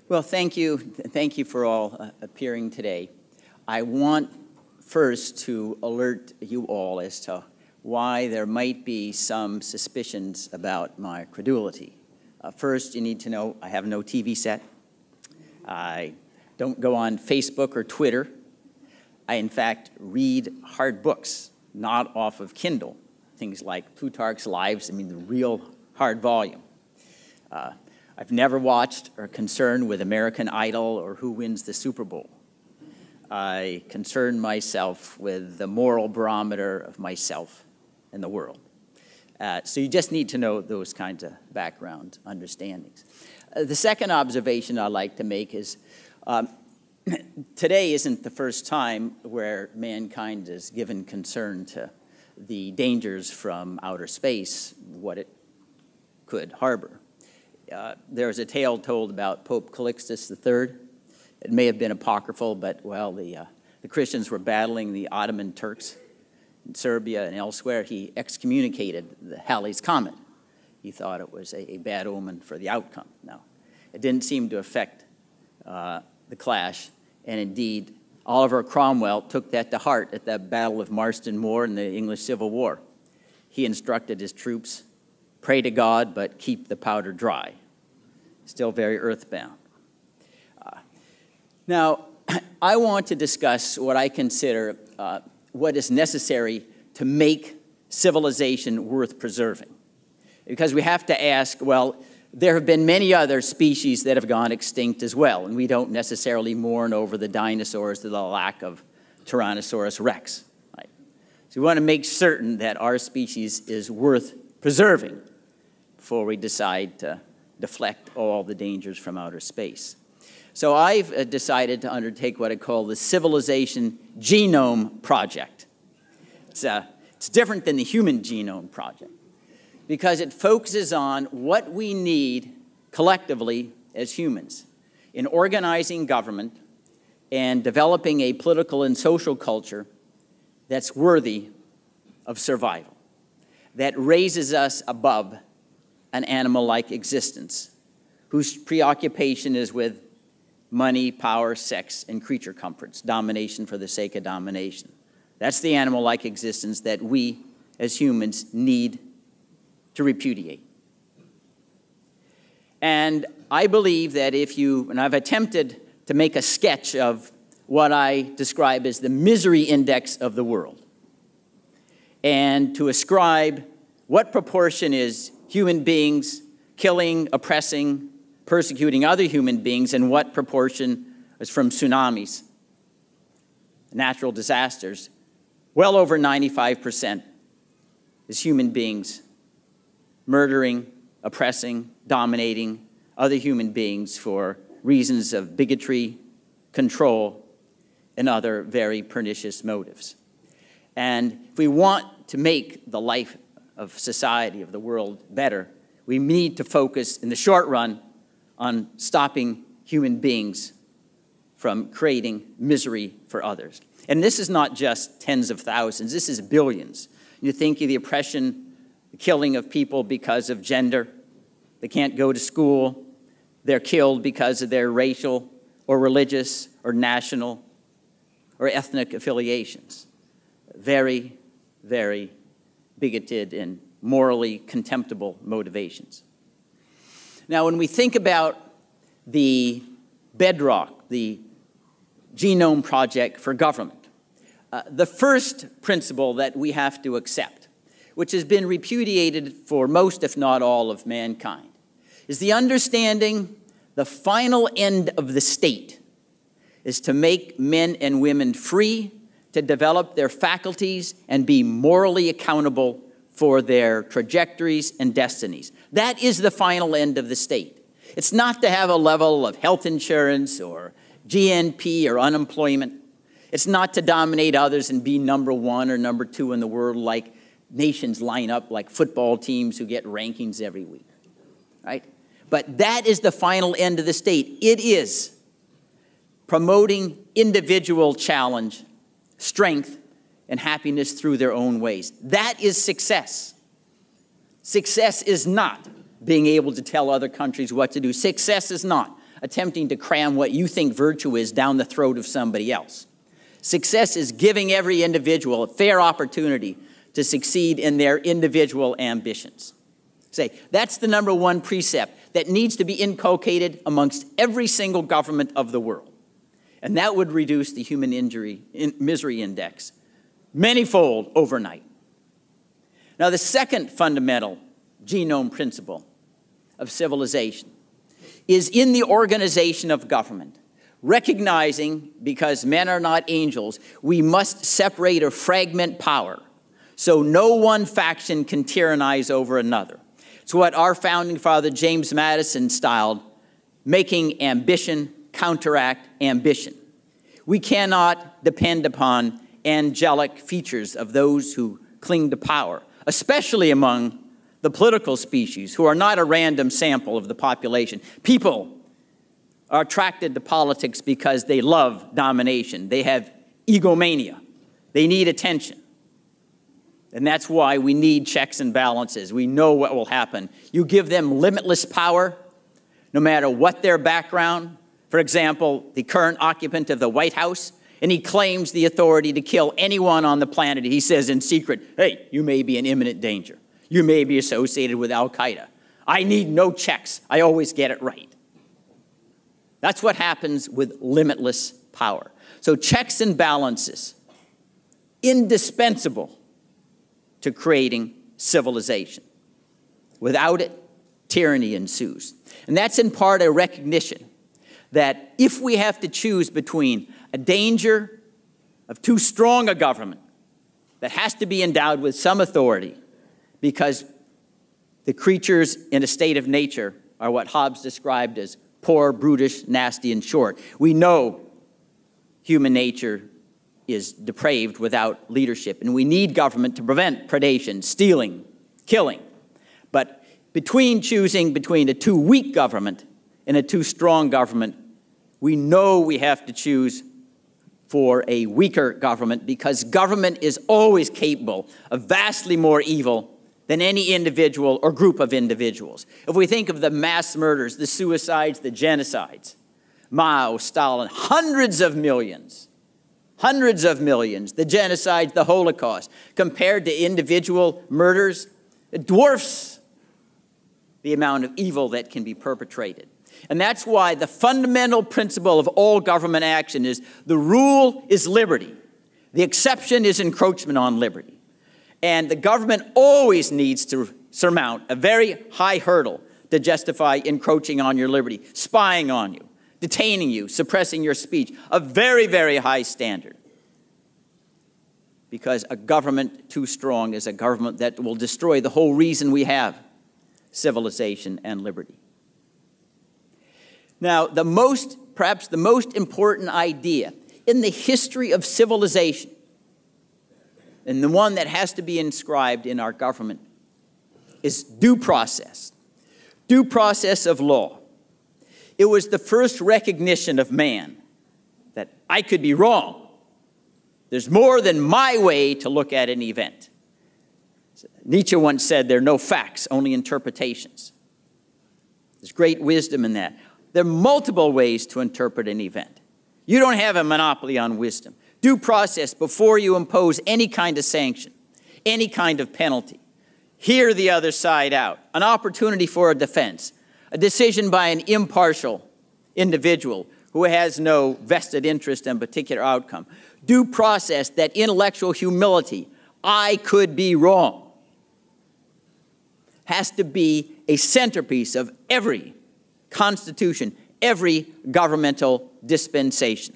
Well, thank you. Thank you for all appearing today. I want first to alert you all as to why there might be some suspicions about my credulity. First, you need to know I have no TV set. I don't go on Facebook or Twitter. I, in fact, read hard books, not off of Kindle. Things like Plutarch's Lives, the real hard volume. I've never watched or concerned with American Idol or who wins the Super Bowl. I concern myself with the moral barometer of myself and the world. So you just need to know those kinds of background understandings. The second observation I'd like to make is today isn't the first time where mankind is given concern to the dangers from outer space, what it could harbor. There was a tale told about Pope Calixtus III. It may have been apocryphal, but, well, the Christians were battling the Ottoman Turks in Serbia and elsewhere. He excommunicated the Halley's Comet. He thought it was a bad omen for the outcome. Now, it didn't seem to affect the clash, and indeed, Oliver Cromwell took that to heart at the Battle of Marston Moor in the English Civil War. He instructed his troops, pray to God, but keep the powder dry. Still very earthbound. Now, I want to discuss what I consider what is necessary to make civilization worth preserving. Because we have to ask, well, there have been many other species that have gone extinct as well, and we don't necessarily mourn over the dinosaurs or the lack of Tyrannosaurus rex. Right? So we want to make certain that our species is worth preserving before we decide to deflect all the dangers from outer space. So I've decided to undertake what I call the Civilization Genome Project. It's different than the Human Genome Project because it focuses on what we need collectively as humans in organizing government and developing a political and social culture that's worthy of survival, that raises us above an animal-like existence, whose preoccupation is with money, power, sex, and creature comforts, domination for the sake of domination. That's the animal-like existence that we, as humans, need to repudiate. And I believe that and I've attempted to make a sketch of what I describe as the misery index of the world, and to ascribe what proportion is human beings killing, oppressing, persecuting other human beings, and what proportion is from tsunamis, natural disasters. Well over 95% is human beings murdering, oppressing, dominating other human beings for reasons of bigotry, control, and other very pernicious motives. And if we want to make the life of society, of the world, better, we need to focus in the short run on stopping human beings from creating misery for others. And this is not just tens of thousands, this is billions. You think of the oppression, the killing of people because of gender. They can't go to school. They're killed because of their racial or religious or national or ethnic affiliations. Very, very bigoted and morally contemptible motivations. Now, when we think about the bedrock, the Genome Project for government, the first principle that we have to accept, which has been repudiated for most, if not all, of mankind, is the understanding the final end of the state is to make men and women free to develop their faculties and be morally accountable for their trajectories and destinies. That is the final end of the state. It's not to have a level of health insurance or GNP or unemployment. It's not to dominate others and be number one or number two in the world like nations line up like football teams who get rankings every week, right? But that is the final end of the state. It is promoting individual challenge, strength, and happiness through their own ways. That is success. Success is not being able to tell other countries what to do. Success is not attempting to cram what you think virtue is down the throat of somebody else. Success is giving every individual a fair opportunity to succeed in their individual ambitions. That's the number one precept that needs to be inculcated amongst every single government of the world. And that would reduce the human misery index manyfold overnight. Now, the second fundamental genome principle of civilization is in the organization of government, recognizing, because men are not angels, we must separate or fragment power so no one faction can tyrannize over another. It's what our founding father James Madison styled making ambition counteract ambition. We cannot depend upon angelic features of those who cling to power, especially among the political species, who are not a random sample of the population. People are attracted to politics because they love domination. They have egomania. They need attention. And that's why we need checks and balances. We know what will happen. You give them limitless power, no matter what their background. For example, the current occupant of the White House, and he claims the authority to kill anyone on the planet. He says in secret, hey, you may be in imminent danger. You may be associated with Al-Qaeda. I need no checks. I always get it right. That's what happens with limitless power. So checks and balances, indispensable to creating civilization. Without it, tyranny ensues. And that's in part a recognition that if we have to choose between a danger of too strong a government that has to be endowed with some authority because the creatures in a state of nature are what Hobbes described as poor, brutish, nasty, and short. We know human nature is depraved without leadership, and we need government to prevent predation, stealing, killing. But choosing between a too weak government and a too strong government, we know we have to choose for a weaker government because government is always capable of vastly more evil than any individual or group of individuals. If we think of the mass murders, the suicides, the genocides, Mao, Stalin, hundreds of millions, the genocides, the Holocaust, compared to individual murders, it dwarfs the amount of evil that can be perpetrated. And that's why the fundamental principle of all government action is the rule is liberty. The exception is encroachment on liberty. And the government always needs to surmount a very high hurdle to justify encroaching on your liberty, spying on you, detaining you, suppressing your speech, a very, very high standard. Because a government too strong is a government that will destroy the whole reason we have civilization and liberty. Now, perhaps the most important idea in the history of civilization, and the one that has to be inscribed in our government, is due process of law. It was the first recognition of man that I could be wrong. There's more than my way to look at an event. Nietzsche once said there are no facts, only interpretations. There's great wisdom in that. There are multiple ways to interpret an event. You don't have a monopoly on wisdom. Due process before you impose any kind of sanction, any kind of penalty. Hear the other side out. An opportunity for a defense. A decision by an impartial individual who has no vested interest in a particular outcome. Due process, that intellectual humility. I could be wrong. Has to be a centerpiece of every constitution, every governmental dispensation.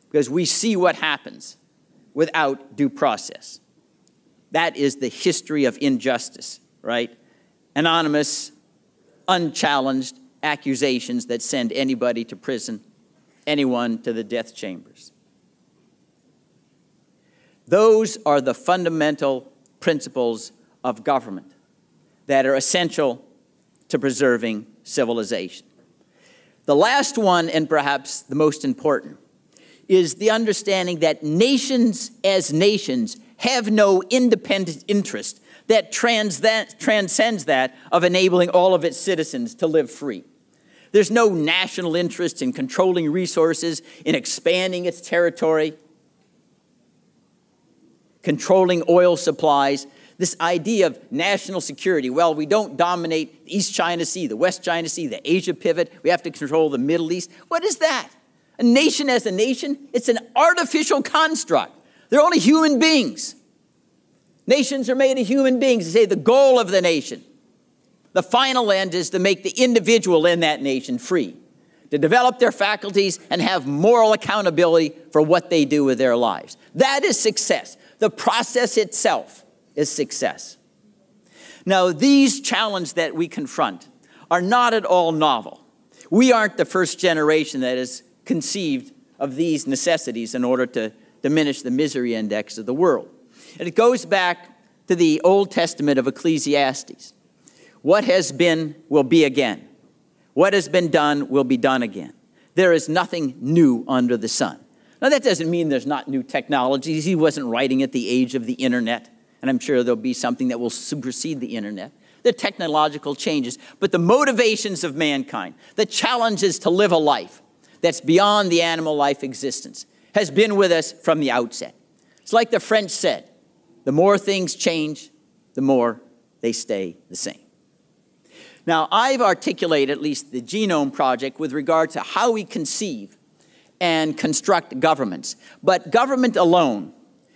Because we see what happens without due process. That is the history of injustice, right? Anonymous, unchallenged accusations that send anybody to prison, anyone to the death chambers. Those are the fundamental principles of government that are essential to preserving civilization. The last one, and perhaps the most important, is the understanding that nations as nations have no independent interest that transcends that of enabling all of its citizens to live free. There's no national interest in controlling resources, in expanding its territory, controlling oil supplies. This idea of national security, well, we don't dominate the East China Sea, the West China Sea, the Asia pivot. We have to control the Middle East. What is that? A nation as a nation, it's an artificial construct. They're only human beings. Nations are made of human beings. They say the goal of the nation, the final end, is to make the individual in that nation free, to develop their faculties and have moral accountability for what they do with their lives. That is success. The process itself is success. Now, these challenges that we confront are not at all novel. We aren't the first generation that has conceived of these necessities in order to diminish the misery index of the world. And it goes back to the Old Testament of Ecclesiastes. What has been will be again. What has been done will be done again. There is nothing new under the sun. Now, that doesn't mean there's not new technologies. He wasn't writing at the age of the internet, and I'm sure there'll be something that will supersede the internet. The technological changes, but the motivations of mankind, the challenges to live a life that's beyond the animal life existence, has been with us from the outset. It's like the French said, the more things change, the more they stay the same. Now, I've articulated at least the Genome Project with regard to how we conceive and construct governments. But government alone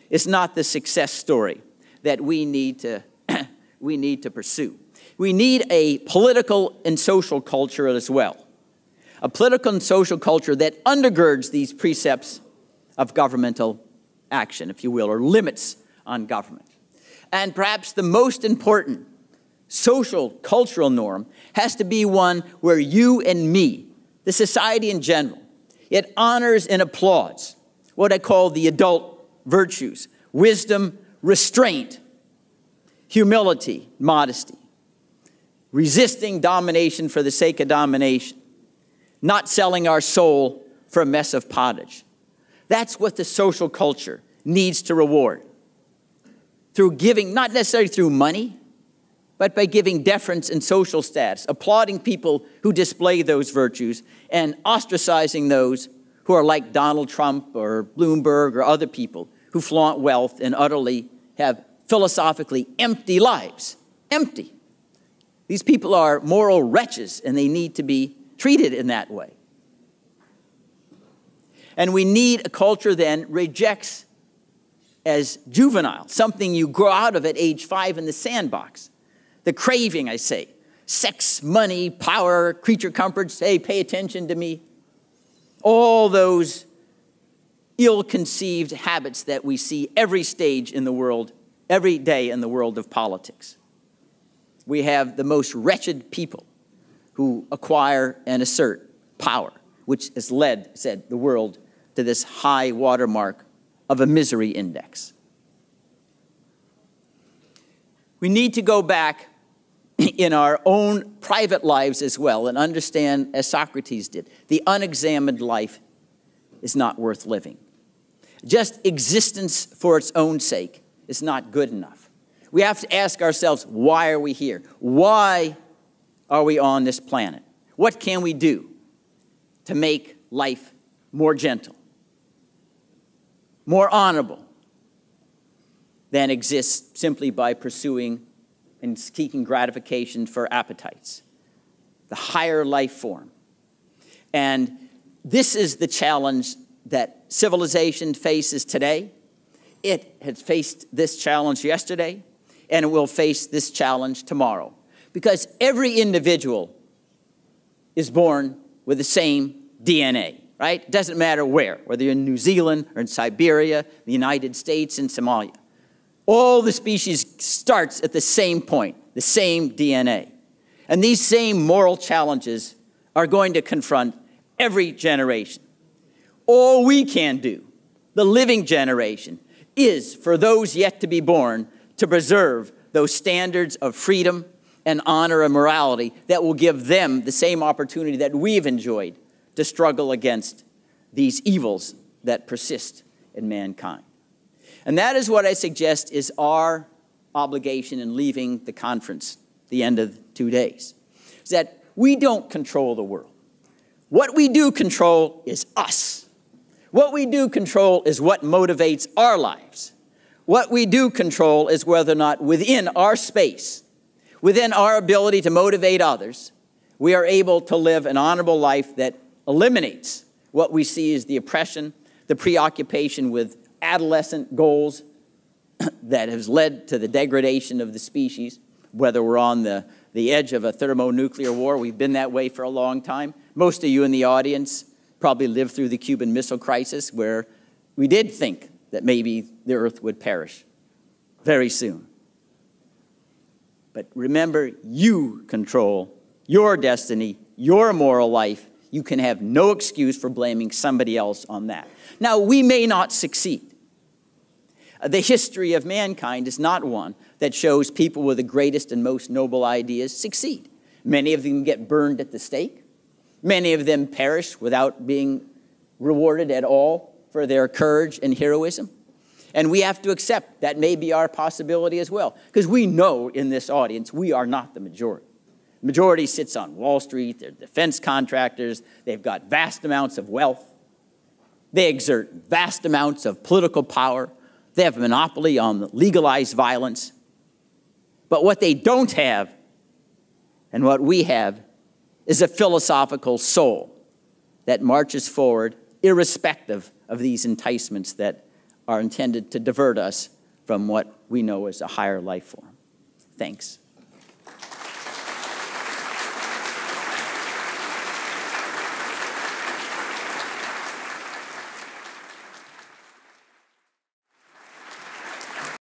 is not the success story that we need to pursue. We need a political and social culture as well. A political and social culture that undergirds these precepts of governmental action, if you will, or limits on government. And perhaps the most important social, cultural norm has to be one where you and me, the society in general, it honors and applauds what I call the adult virtues: wisdom, restraint, humility, modesty, resisting domination for the sake of domination, not selling our soul for a mess of pottage. That's what the social culture needs to reward. Through giving, not necessarily through money, but by giving deference and social status, applauding people who display those virtues, and ostracizing those who are like Donald Trump or Bloomberg or other people who flaunt wealth and utterly have philosophically empty lives. Empty. These people are moral wretches, and they need to be treated in that way. And we need a culture then rejects as juvenile, something you grow out of at age 5 in the sandbox. The craving, I say, sex, money, power, creature comforts, hey, pay attention to me. All those ill-conceived habits that we see every stage in the world, every day in the world of politics. We have the most wretched people who acquire and assert power, which has led, said, the world to this high watermark of a misery index. We need to go back in our own private lives as well and understand, as Socrates did, the unexamined life is not worth living. Just existence for its own sake is not good enough. We have to ask ourselves, why are we here? Why are we on this planet? What can we do to make life more gentle, more honorable than exists simply by pursuing and seeking gratification for appetites? The higher life form. And this is the challenge that civilization faces today. It has faced this challenge yesterday, and it will face this challenge tomorrow. Because every individual is born with the same DNA, right? It doesn't matter where, whether you're in New Zealand or in Siberia, the United States, and Somalia. All the species starts at the same point, the same DNA. And these same moral challenges are going to confront every generation. All we can do, the living generation, is for those yet to be born to preserve those standards of freedom and honor and morality that will give them the same opportunity that we've enjoyed to struggle against these evils that persist in mankind. And that is what I suggest is our obligation in leaving the conference, the end of 2 days, is that we don't control the world. What we do control is us. What we do control is what motivates our lives. What we do control is whether or not within our space, within our ability to motivate others, we are able to live an honorable life that eliminates what we see as the oppression, the preoccupation with adolescent goals that has led to the degradation of the species, whether we're on the edge of a thermonuclear war. We've been that way for a long time. Most of you in the audience probably lived through the Cuban Missile Crisis, where we did think that maybe the earth would perish very soon. But remember, you control your destiny, your moral life. You can have no excuse for blaming somebody else on that. Now, we may not succeed. The history of mankind is not one that shows people with the greatest and most noble ideas succeed. Many of them get burned at the stake. Many of them perish without being rewarded at all for their courage and heroism. And we have to accept that may be our possibility as well, because we know in this audience we are not the majority. The majority sits on Wall Street. They're defense contractors. They've got vast amounts of wealth. They exert vast amounts of political power. They have a monopoly on legalized violence. But what they don't have, and what we have, is a philosophical soul that marches forward irrespective of these enticements that are intended to divert us from what we know as a higher life form. Thanks.